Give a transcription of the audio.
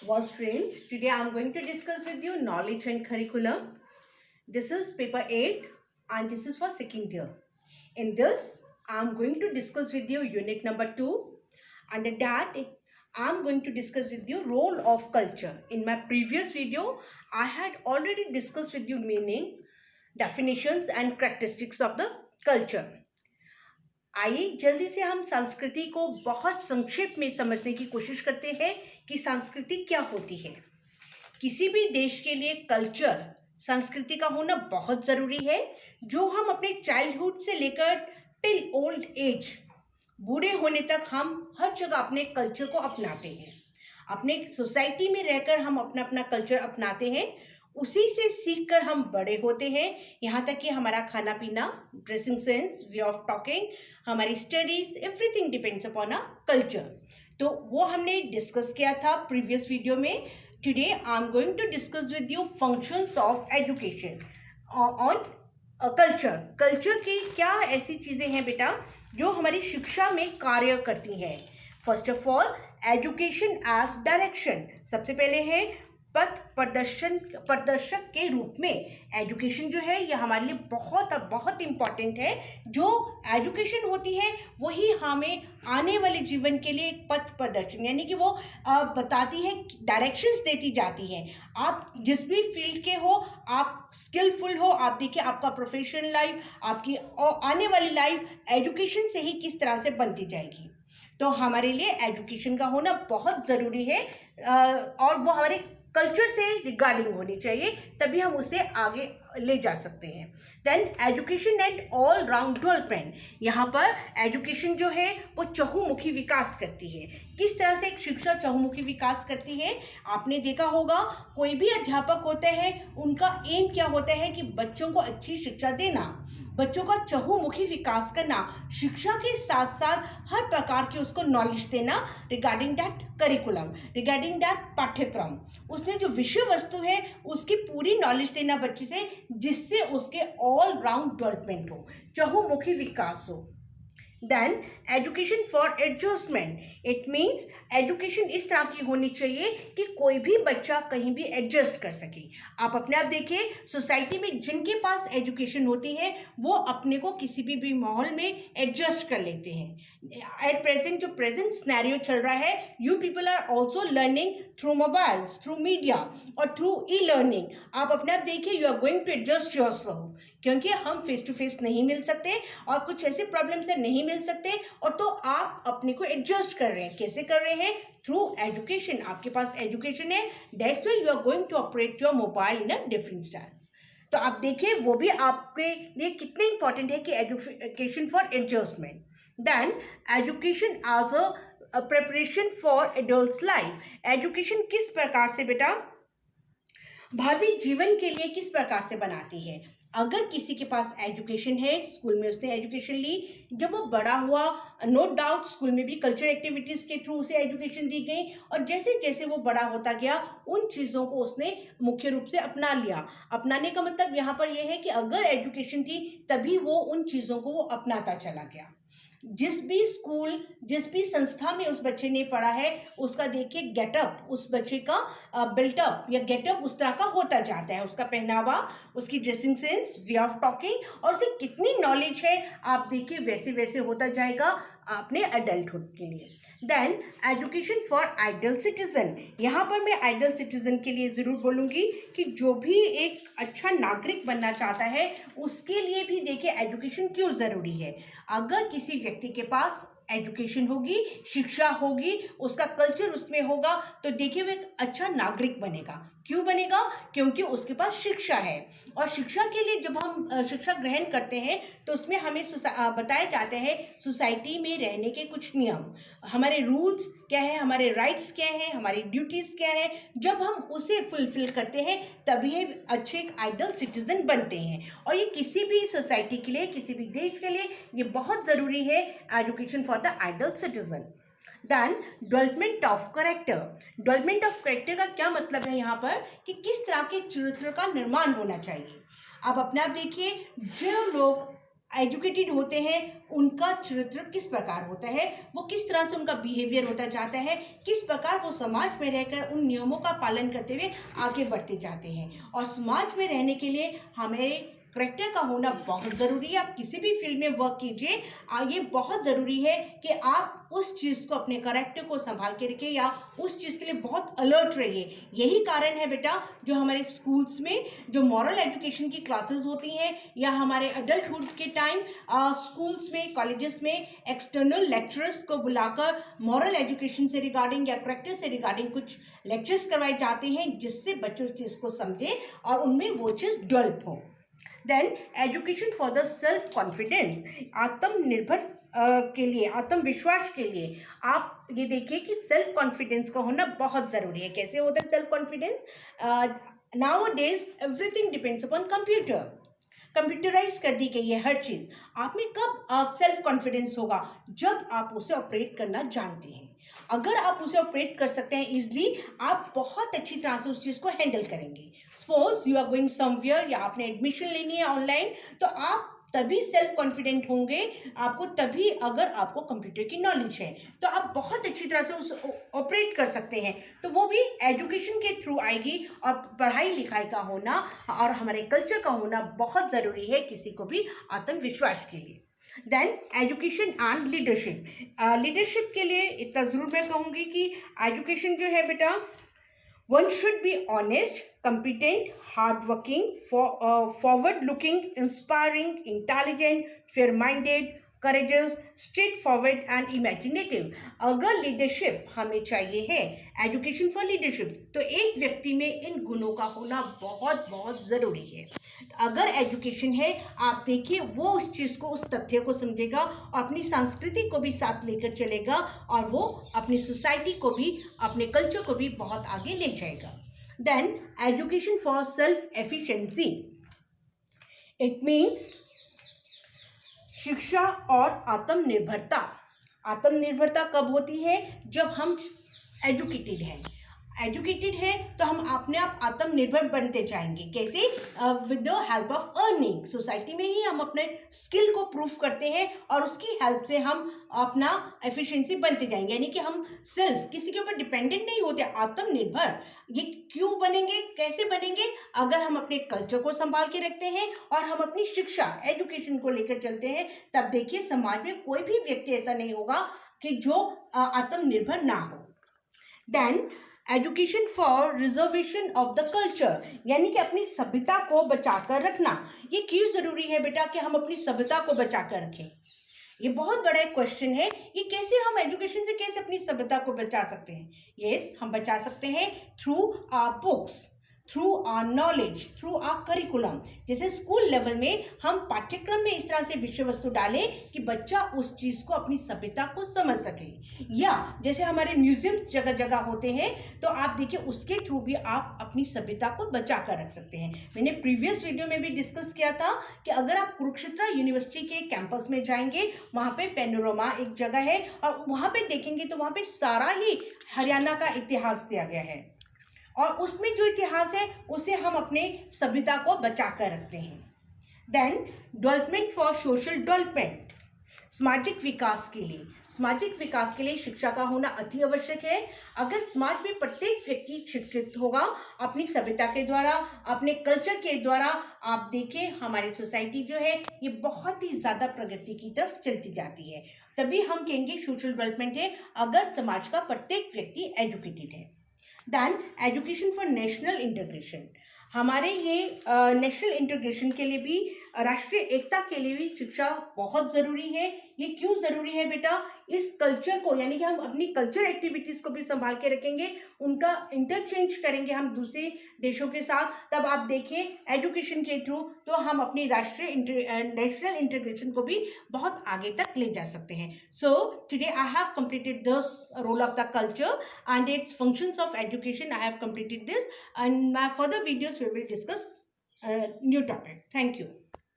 Well, students, today I'm going to discuss with you knowledge and curriculum. This is paper 8 and this is for second year. In this, I'm going to discuss with you unit number 2. Under that, I'm going to discuss with you role of culture. In my previous video, I had already discussed with you meaning, definitions and characteristics of the culture. आइए जल्दी से हम संस्कृति को बहुत संक्षेप में समझने की कोशिश करते हैं कि संस्कृति क्या होती है। किसी भी देश के लिए कल्चर, संस्कृति का होना बहुत ज़रूरी है, जो हम अपने चाइल्डहुड से लेकर टिल ओल्ड एज, बूढ़े होने तक हम हर जगह अपने कल्चर को अपनाते हैं। अपने सोसाइटी में रहकर हम अपना अपना कल्चर अपनाते हैं, उसी से सीखकर हम बड़े होते हैं। यहाँ तक कि हमारा खाना पीना, dressing sense, way of talking, हमारी studies, everything depends upon a culture. तो वो हमने डिस्कस किया था प्रीवियस वीडियो में। Today I am going to discuss with you functions of education on culture. Culture की क्या ऐसी चीज़ें हैं बेटा जो हमारी शिक्षा में कार्य करती हैं। First of all, education as direction. सबसे पहले है पथ प्रदर्शक के रूप में एजुकेशन जो है ये हमारे लिए बहुत इम्पॉर्टेंट है। जो एजुकेशन होती है वही हमें आने वाले जीवन के लिए एक पथ प्रदर्शन, यानी कि वो बताती है, डायरेक्शंस देती जाती हैं। आप जिस भी फील्ड के हो, आप स्किलफुल हो, आप देखिए आपका प्रोफेशनल लाइफ, आपकी आने वाली लाइफ एजुकेशन से ही किस तरह से बनती जाएगी। तो हमारे लिए एजुकेशन का होना बहुत ज़रूरी है और वो हमारे कल्चर से रिगार्डिंग होनी चाहिए, तभी हम उसे आगे ले जा सकते हैं। Then education and all round development. यहाँ पर एजुकेशन जो है वो चहुमुखी विकास करती है। किस तरह से एक शिक्षा चहुमुखी विकास करती है, आपने देखा होगा कोई भी अध्यापक होते हैं, उनका एम क्या होता है कि बच्चों को अच्छी शिक्षा देना, बच्चों का चहुमुखी विकास करना, शिक्षा के साथ साथ हर प्रकार की उसको नॉलेज देना regarding that curriculum, regarding that पाठ्यक्रम, उसमें जो विषय वस्तु है उसकी पूरी नॉलेज देना बच्चे से, जिससे उसके ऑल राउंड डेवलपमेंट हो, चहुमुखी विकास हो। Then education for adjustment. It means education इस तरह की होनी चाहिए कि कोई भी बच्चा कहीं भी एडजस्ट कर सके। आप अपने आप देखिए, सोसाइटी में जिनके पास एजुकेशन होती है वो अपने को किसी भी माहौल में एडजस्ट कर लेते हैं। एट प्रेजेंट जो प्रेजेंट सिनेरियो चल रहा है, you people are also learning through mobiles, through media और थ्रू ई लर्निंग। आप अपने आप देखिए, you are going to adjust yourself, क्योंकि हम फेस टू फेस नहीं मिल सकते और कुछ ऐसे प्रॉब्लम्स है नहीं मिल सकते, और तो आप अपने को एडजस्ट कर रहे हैं। कैसे कर रहे हैं? Through education. आपके पास एजुकेशन है, that's why you are going to operate your mobile in a different styles. तो आप देखिए वो भी आपके लिए कितने इंपॉर्टेंट है कि education for adjustment. Then education as a preparation for adult life. Education किस प्रकार से बेटा भावी जीवन के लिए किस प्रकार से बनाती है। अगर किसी के पास एजुकेशन है, स्कूल में उसने एजुकेशन ली, जब वो बड़ा हुआ, नो डाउट स्कूल में भी कल्चर एक्टिविटीज़ के थ्रू उसे एजुकेशन दी गई, और जैसे जैसे वो बड़ा होता गया उन चीज़ों को उसने मुख्य रूप से अपना लिया। अपनाने का मतलब यहाँ पर यह है कि अगर एजुकेशन थी तभी वो उन चीज़ों को वो अपनाता चला गया। जिस भी स्कूल, जिस भी संस्था में उस बच्चे ने पढ़ा है, उसका देखिए गेटअप, उस बच्चे का बिल्टअप या गेटअप उस तरह का होता जाता है। उसका पहनावा, उसकी dressing sense, way of talking, और उसे कितनी नॉलेज है आप देखिए वैसे वैसे होता जाएगा अपने एडल्टहुड के लिए। Then education for ideal citizen. यहाँ पर मैं आइडियल सिटीजन के लिए ज़रूर बोलूँगी कि जो भी एक अच्छा नागरिक बनना चाहता है उसके लिए भी देखिए एजुकेशन क्यों ज़रूरी है। अगर किसी व्यक्ति के पास एजुकेशन होगी, शिक्षा होगी, उसका कल्चर उसमें होगा, तो देखिए वो एक अच्छा नागरिक बनेगा। क्यों बनेगा? क्योंकि उसके पास शिक्षा है। और शिक्षा के लिए जब हम शिक्षा ग्रहण करते हैं तो उसमें हमें बताए जाते हैं सोसाइटी में रहने के कुछ नियम, हमारे रूल्स क्या है, हमारे राइट्स क्या है, हमारी ड्यूटीज़ क्या है। जब हम उसे फुलफिल करते हैं तभी अच्छे एक आइडियल सिटीजन बनते हैं। और ये किसी भी सोसाइटी के लिए, किसी भी देश के लिए ये बहुत ज़रूरी है, education for the ideal citizen. Then development of character. Development of character का क्या मतलब है यहाँ पर कि किस तरह के चरित्र का निर्माण होना चाहिए। आप अपने आप देखिए, जो लोग एजुकेटेड होते हैं उनका चरित्र किस प्रकार होता है, वो किस तरह से उनका बिहेवियर होता जाता है, किस प्रकार वो समाज में रहकर उन नियमों का पालन करते हुए आगे बढ़ते जाते हैं। और समाज में रहने के लिए हमें करेक्टर का होना बहुत ज़रूरी है। आप किसी भी फील्ड में वर्क कीजिए, ये बहुत ज़रूरी है कि आप उस चीज़ को, अपने करेक्टर को संभाल के रखिए या उस चीज़ के लिए बहुत अलर्ट रहिए। यही कारण है बेटा, जो हमारे स्कूल्स में जो मॉरल एजुकेशन की क्लासेस होती हैं या हमारे अडल्टहुड के टाइम स्कूल्स में, कॉलेजेस में एक्सटर्नल लेक्चरर्स को बुलाकर मॉरल एजुकेशन से रिगार्डिंग या करेक्टर से रिगार्डिंग कुछ लेक्चर्स करवाए जाते हैं, जिससे बच्चे उस चीज़ को समझें और उनमें वो चीज़ डेवलप हो। Then education for the self confidence, आत्मनिर्भर के लिए, आत्मविश्वास के लिए आप ये देखिए कि सेल्फ कॉन्फिडेंस का होना बहुत ज़रूरी है। कैसे होता है self confidence? Now days everything depends upon computer, computerise कर दी गई है हर चीज़। आप में कब सेल्फ कॉन्फिडेंस होगा? जब आप उसे ऑपरेट करना जानते हैं। अगर आप उसे ऑपरेट कर सकते हैं इजली, आप बहुत अच्छी तरह से उस चीज़ को हैंडल करेंगे। Suppose you are going somewhere या आपने एडमिशन लेनी है ऑनलाइन, तो आप तभी सेल्फ कॉन्फिडेंट होंगे आपको तभी अगर आपको कंप्यूटर की नॉलेज है, तो आप बहुत अच्छी तरह से उस ऑपरेट कर सकते हैं। तो वो भी एजुकेशन के थ्रू आएगी। और पढ़ाई लिखाई का होना और हमारे कल्चर का होना बहुत ज़रूरी है किसी को भी आत्मविश्वास के लिए। Then education and leadership, leadership के लिए इतना ज़रूर मैं कहूँगी कि एजुकेशन जो है बेटा, one should be honest, competent, hardworking, forward-looking, inspiring, intelligent, fair-minded, courageous, straightforward and imaginative। अगर लीडरशिप हमें चाहिए है, एजुकेशन फॉर लीडरशिप, तो एक व्यक्ति में इन गुणों का होना बहुत बहुत ज़रूरी है। अगर एजुकेशन है, आप देखिए वो उस चीज़ को, उस तथ्य को समझेगा और अपनी संस्कृति को भी साथ लेकर चलेगा और वो अपनी सोसाइटी को भी, अपने कल्चर को भी बहुत आगे ले जाएगा। Then education for self efficiency, it means शिक्षा और आत्मनिर्भरता। आत्मनिर्भरता कब होती है? जब हम एजुकेटेड हैं। एजुकेटेड है तो हम अपने आप आत्मनिर्भर बनते जाएंगे। कैसे? With the help of earning. Society में ही हम अपने स्किल को प्रूफ करते हैं और उसकी हेल्प से हम अपना एफिशिएंसी बनते जाएंगे। यानी कि हम सेल्फ, किसी के ऊपर डिपेंडेंट नहीं होते, आत्मनिर्भर। ये क्यों बनेंगे, कैसे बनेंगे? अगर हम अपने कल्चर को संभाल के रखते हैं और हम अपनी शिक्षा, एजुकेशन को लेकर चलते हैं, तब देखिए समाज में कोई भी व्यक्ति ऐसा नहीं होगा कि जो आत्मनिर्भर ना हो। Then education for reservation of the culture, यानी कि अपनी सभ्यता को बचाकर रखना। ये क्यों ज़रूरी है बेटा कि हम अपनी सभ्यता को बचाकर रखें? ये बहुत बड़ा एक क्वेश्चन है। ये कैसे हम एजुकेशन से कैसे अपनी सभ्यता को बचा सकते हैं? यस, हम बचा सकते हैं through our books, through our knowledge, through our curriculum. जैसे स्कूल लेवल में हम पाठ्यक्रम में इस तरह से विषय वस्तु डालें कि बच्चा उस चीज़ को, अपनी सभ्यता को समझ सके। या जैसे हमारे म्यूजियम्स जगह जगह होते हैं, तो आप देखिए उसके थ्रू भी आप अपनी सभ्यता को बचा कर रख सकते हैं। मैंने प्रीवियस वीडियो में भी डिस्कस किया था कि अगर आप कुरुक्षेत्र यूनिवर्सिटी के कैंपस में जाएंगे, वहाँ पे पेनोरमा एक जगह है और वहाँ पे देखेंगे तो वहाँ पे सारा ही हरियाणा का इतिहास दिया गया है और उसमें जो इतिहास है उसे हम अपने सभ्यता को बचा कर रखते हैं। Then development for social development, सामाजिक विकास के लिए, सामाजिक विकास के लिए शिक्षा का होना अति आवश्यक है। अगर समाज में प्रत्येक व्यक्ति शिक्षित होगा अपनी सभ्यता के द्वारा, अपने कल्चर के द्वारा, आप देखें हमारी सोसाइटी जो है ये बहुत ही ज़्यादा प्रगति की तरफ चलती जाती है। तभी हम कहेंगे सोशल डेवलपमेंट है, अगर समाज का प्रत्येक व्यक्ति एजुकेटेड है। Then education for national integration, हमारे ये नेशनल इंटीग्रेशन के लिए भी, राष्ट्रीय एकता के लिए भी शिक्षा बहुत ज़रूरी है। ये क्यों ज़रूरी है बेटा? इस कल्चर को, यानी कि हम अपनी कल्चर एक्टिविटीज़ को भी संभाल के रखेंगे, उनका इंटरचेंज करेंगे हम दूसरे देशों के साथ, तब आप देखिए एजुकेशन के थ्रू तो हम अपनी राष्ट्रीय नेशनल इंटीग्रेशन को भी बहुत आगे तक ले जा सकते हैं। So today I have completed this role of the culture and its functions of education. I have completed this, and my further videos we will discuss new topic. Thank you.